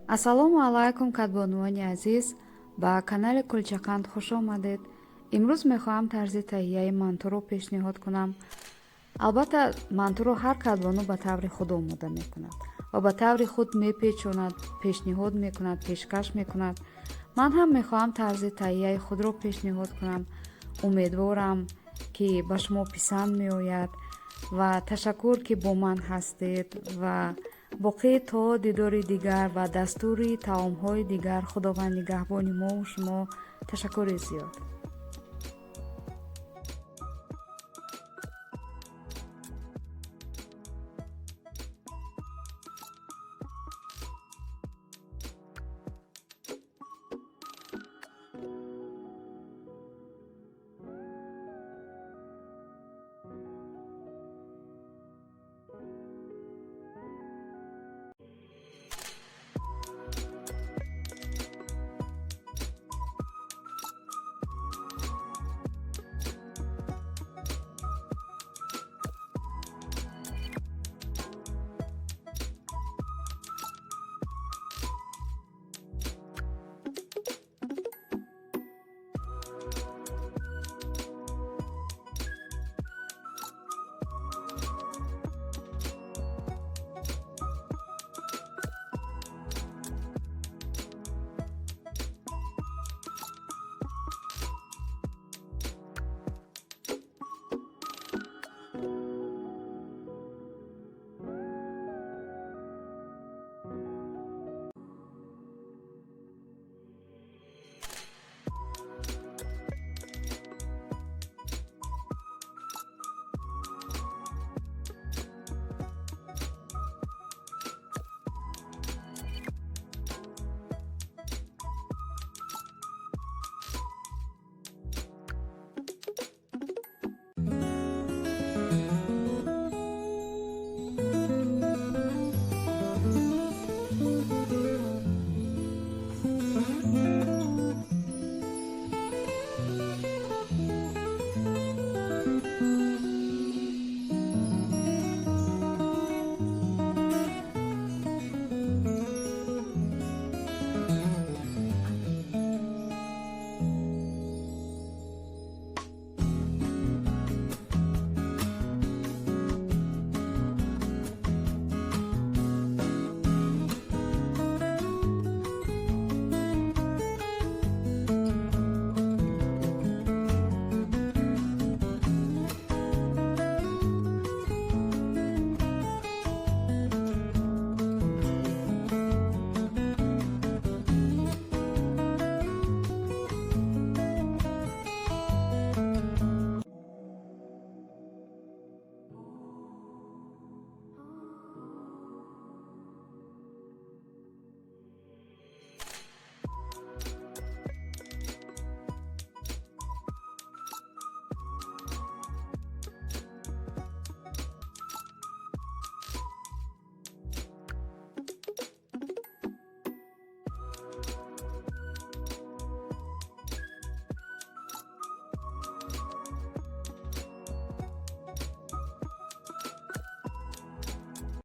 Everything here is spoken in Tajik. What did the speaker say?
ассалому алейкум кадбонувони азиз, ба канали кулчақанд хуш омадед. имрӯз мехоҳам тарзи таҳияи мантуро пешниҳод кунам. албатта мантуро ҳар кадбону ба таври худ омода мекунад ва ба таври худ мепечонад, пешниҳод мекунад, пешкаш мекунад. ман ҳам мехоҳам тарзи таҳияи худро пешниҳод кунам. умедворам ки ба шумо писанд меояд ва ташаккур ки бо ман ҳастед ва боқӣ то дидори дигар ва дастури таомҳои дигар. худованд нигаҳбони мову шумо. ташаккури зиёд.